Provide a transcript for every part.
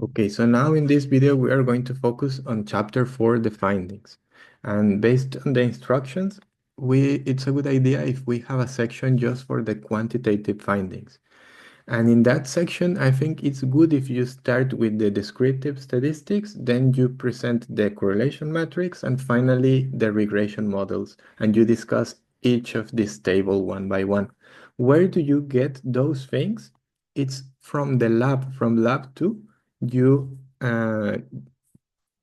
Okay, so now in this video, we are going to focus on chapter 4, the findings. And based on the instructions, it's a good idea if we have a section just for the quantitative findings. And in that section, I think it's good if you start with the descriptive statistics, then you present the correlation matrix, and finally the regression models, and you discuss each of this table one by one. Where do you get those things? It's from the lab, from lab 2. You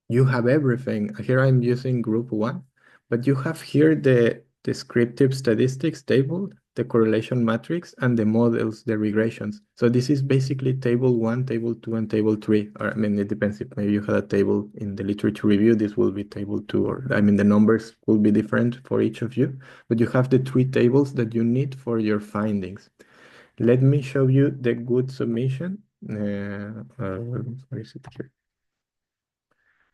you have everything. Here I'm using group 1, but you have here the descriptive statistics table, the correlation matrix, and the models, the regressions. So this is basically table 1, table 2, and table 3. Or I mean, it depends if maybe you had a table in the literature review, this will be table 2, or I mean, the numbers will be different for each of you, but you have the 3 tables that you need for your findings. Let me show you the good submission. Where is it here?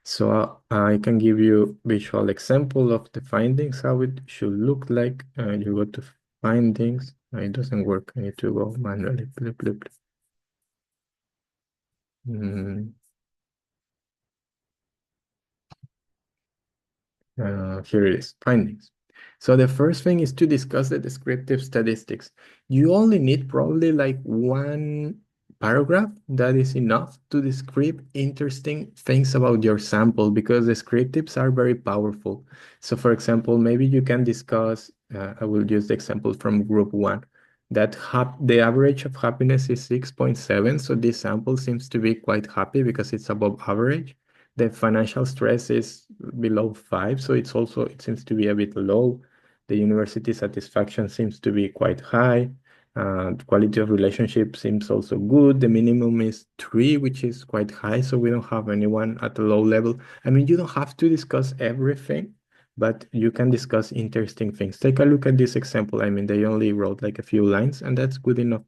So I can give you visual example of the findings, how it should look like. You go to findings. It doesn't work. I need to go manually. Blip, blip, blip. Mm, Here it is, findings. So the first thing is to discuss the descriptive statistics. You only need probably like one paragraph that is enough to describe interesting things about your sample because descriptives are very powerful. So for example, maybe you can discuss, I will use the example from group 1, that the average of happiness is 6.7. So this sample seems to be quite happy because it's above average. The financial stress is below 5, so it seems to be a bit low. The university satisfaction seems to be quite high. The quality of relationship seems also good. The minimum is 3, which is quite high, so we don't have anyone at a low level. I mean, you don't have to discuss everything, but you can discuss interesting things. Take a look at this example. I mean, they only wrote like a few lines, and that's good enough.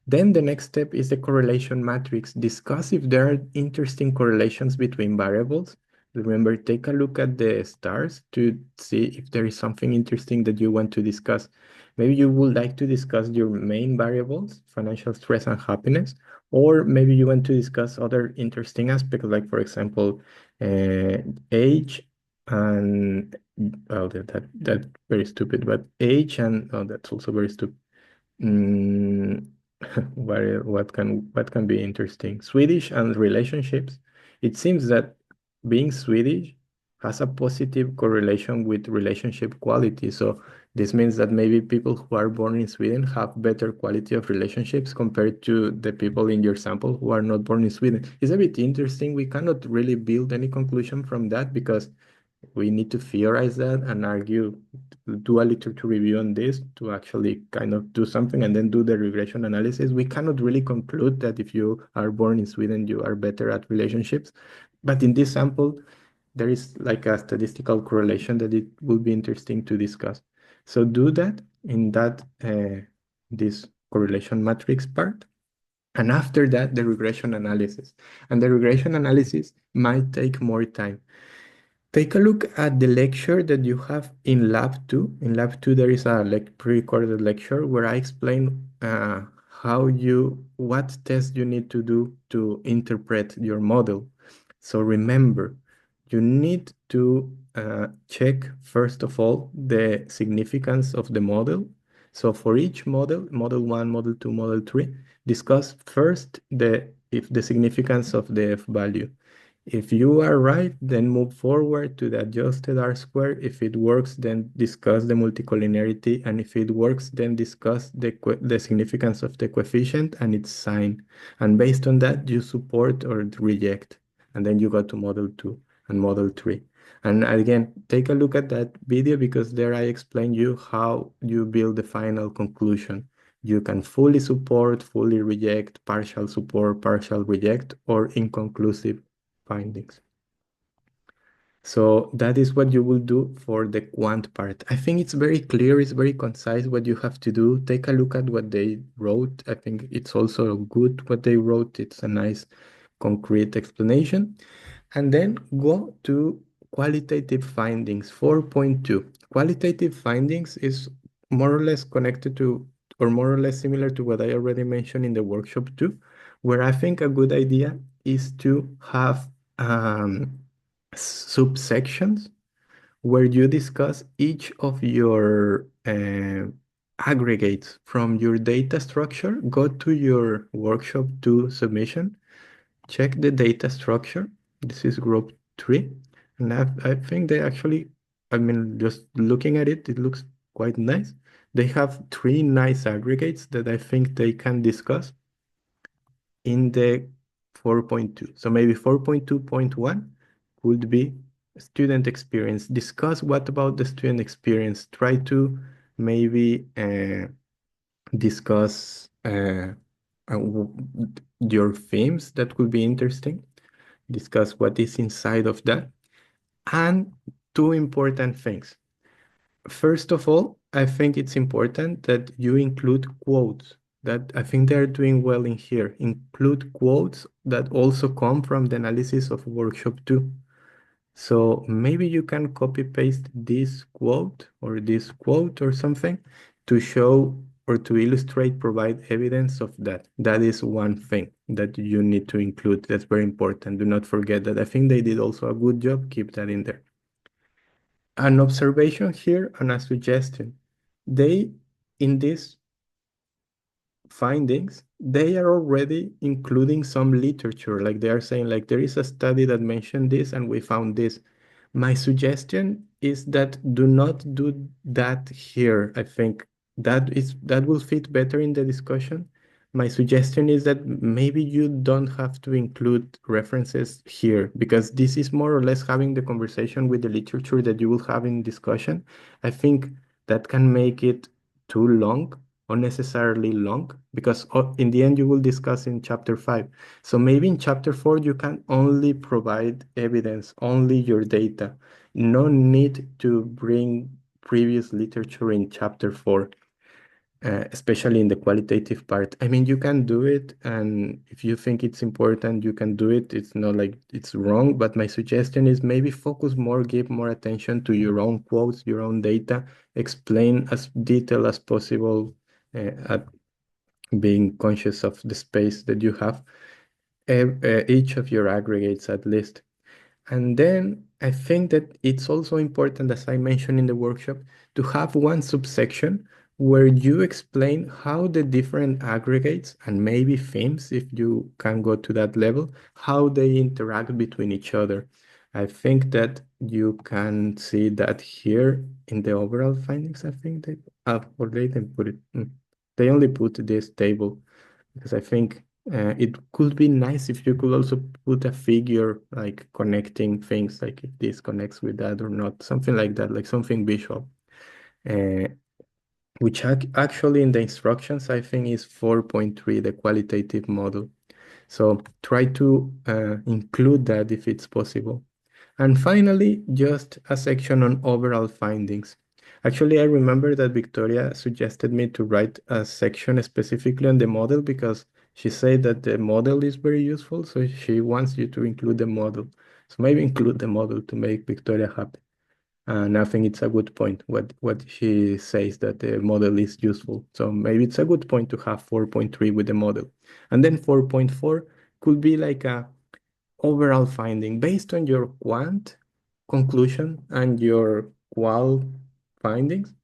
Then the next step is the correlation matrix. Discuss if there are interesting correlations between variables. Remember, take a look at the stars to see if there is something interesting that you want to discuss. Maybe you would like to discuss your main variables, financial stress and happiness, or maybe you want to discuss other interesting aspects, like for example, age and oh, that very stupid, but age and oh, that's also very stupid. Mm, what can be interesting? Swedish and relationships. It seems that being Swedish has a positive correlation with relationship quality. So this means that maybe people who are born in Sweden have better quality of relationships compared to the people in your sample who are not born in Sweden. It's a bit interesting. We cannot really build any conclusion from that because we need to theorize that and argue, do a literature review on this to actually kind of do something and then do the regression analysis. We cannot really conclude that if you are born in Sweden, you are better at relationships. But in this sample, there is like a statistical correlation that it will be interesting to discuss. So do that in that this correlation matrix part. And after that, the regression analysis. And the regression analysis might take more time. Take a look at the lecture that you have in Lab 2. In Lab 2, there is a pre-recorded lecture where I explain what test you need to do to interpret your model. So remember, you need to check, first of all, the significance of the model. So for each model, model 1, model 2, model 3, discuss first if the significance of the F value. If you are right, then move forward to the adjusted R-square. If it works, then discuss the multicollinearity. And if it works, then discuss the significance of the coefficient and its sign. And based on that, you support or reject. And then you go to model 2 and model 3. And again, take a look at that video because there I explain you how you build the final conclusion. You can fully support, fully reject, partial support, partial reject, or inconclusive findings. So that is what you will do for the quant part. I think it's very clear, it's very concise what you have to do. Take a look at what they wrote. I think it's also good what they wrote. It's a nice concrete explanation. And then go to qualitative findings 4.2. Qualitative findings is more or less connected to, or more or less similar to what I already mentioned in the workshop 2, where I think a good idea is to have um, subsections where you discuss each of your aggregates from your data structure. Go to your workshop 2 submission, check the data structure. This is group 3. And I think they actually, I mean, just looking at it, it looks quite nice. They have 3 nice aggregates that I think they can discuss in the 4.2. So maybe 4.2.1 would be student experience. Discuss what about the student experience. Try to maybe discuss your themes that could be interesting. Discuss what is inside of that. And two important things. First of all, I think it's important that you include quotes. That I think they're doing well in here. Include quotes that also come from the analysis of workshop 2. So maybe you can copy paste this quote or something to show or to illustrate, provide evidence of that. That is one thing that you need to include. That's very important. Do not forget that. I think they did also a good job. Keep that in there. An observation here and a suggestion. They, in this findings, they are already including some literature. Like they are saying, like there is a study that mentioned this and we found this. My suggestion is that do not do that here. I think that will fit better in the discussion. My suggestion is that maybe you don't have to include references here because this is more or less having the conversation with the literature that you will have in discussion. I think that can make it too long, unnecessarily long, because in the end you will discuss in chapter 5. So maybe in chapter 4 you can only provide evidence, only your data. No need to bring previous literature in chapter 4, especially in the qualitative part. I mean, you can do it, and if you think it's important, you can do it. It's not like it's wrong, but my suggestion is maybe focus more, give more attention to your own quotes, your own data, explain as detailed as possible, at being conscious of the space that you have, each of your aggregates at least. And then I think that it's also important, as I mentioned in the workshop, to have one subsection where you explain how the different aggregates and maybe themes, if you can go to that level, how they interact between each other. I think that you can see that here in the overall findings. I think they, or they didn't put it. They only put this table because I think it could be nice if you could also put a figure like connecting things, like if this connects with that or not, something like that, like something visual, uh, which actually in the instructions, I think is 4.3, the qualitative model. So try to include that if it's possible. And finally, just a section on overall findings. Actually, I remember that Victoria suggested me to write a section specifically on the model because she said that the model is very useful, so she wants you to include the model. So maybe include the model to make Victoria happy. And I think it's a good point, what she says, that the model is useful. So maybe it's a good point to have 4.3 with the model. And then 4.4 could be like a overall finding based on your quant conclusion and your qual findings.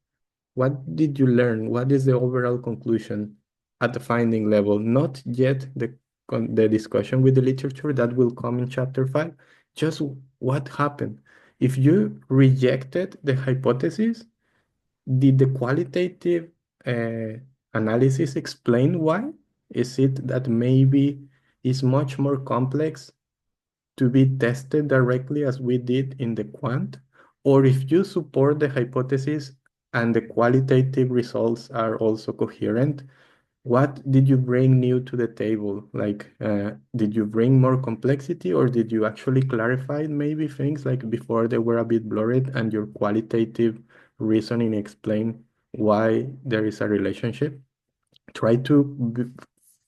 What did you learn? What is the overall conclusion at the finding level? Not yet the discussion with the literature that will come in chapter 5. Just what happened. If you rejected the hypothesis, did the qualitative analysis explain why? Is it that maybe it's much more complex to be tested directly as we did in the quant? Or if you support the hypothesis and the qualitative results are also coherent, what did you bring new to the table? Like, did you bring more complexity or did you actually clarify maybe things like before they were a bit blurred and your qualitative reasoning explain why there is a relationship? Try to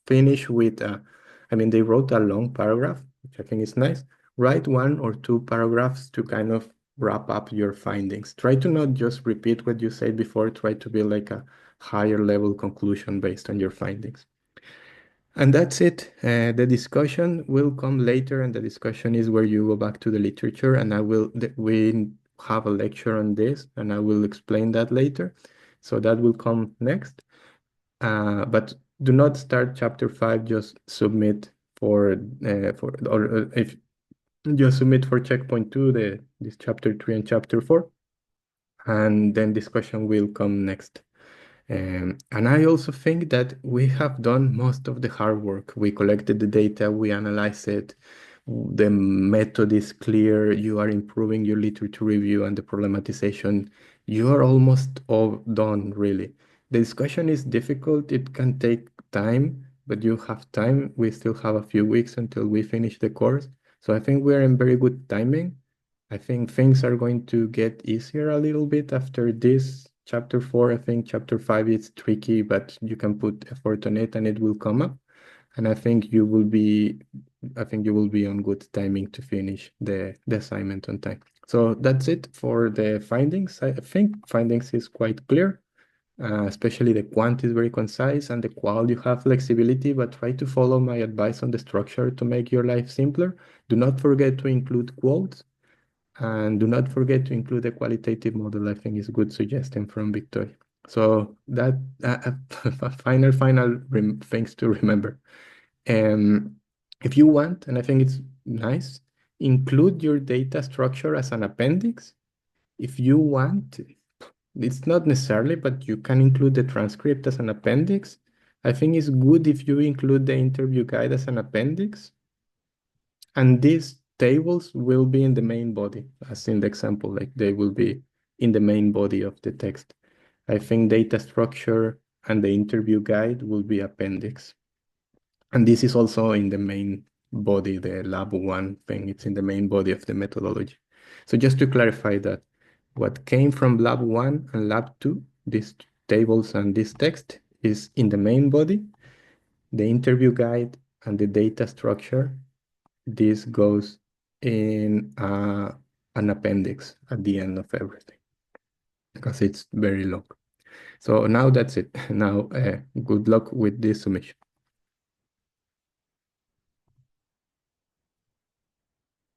finish with, I mean, they wrote a long paragraph, which I think is nice. Write 1 or 2 paragraphs to kind of wrap up your findings. Try to not just repeat what you said before, try to build like a higher level conclusion based on your findings. And that's it. The discussion will come later, and the discussion is where you go back to the literature, and we have a lecture on this, and I will explain that later. So that will come next. But do not start chapter 5, just submit or if just submit for checkpoint 2, this chapter 3 and chapter 4, and then discussion will come next. And I also think that we have done most of the hard work. We collected the data, we analyzed it, the method is clear, you are improving your literature review and the problematization. You are almost all done, really. The discussion is difficult, it can take time, but you have time. We still have a few weeks until we finish the course. So I think we're in very good timing. I think things are going to get easier a little bit after this chapter 4. I think chapter 5 is tricky, but you can put effort on it and it will come up. And I think you will be on good timing to finish the assignment on time. So that's it for the findings. I think findings is quite clear, especially the quant is very concise and the qual you have flexibility, but try to follow my advice on the structure to make your life simpler. Do not forget to include quotes. And do not forget to include a qualitative model. I think is a good suggestion from Victoria. So that final things to remember. Um, if you want, and I think it's nice, include your data structure as an appendix. If you want, it's not necessarily, but you can include the transcript as an appendix. I think it's good if you include the interview guide as an appendix. And these tables will be in the main body, as in the example, like they will be in the main body of the text. I think data structure and the interview guide will be appendix. And this is also in the main body, the lab 1 thing, it's in the main body of the methodology. So just to clarify that, what came from lab 1 and lab 2, these tables and this text is in the main body, the interview guide and the data structure, this goes in an appendix at the end of everything because it's very long. So now that's it. Now, good luck with this submission.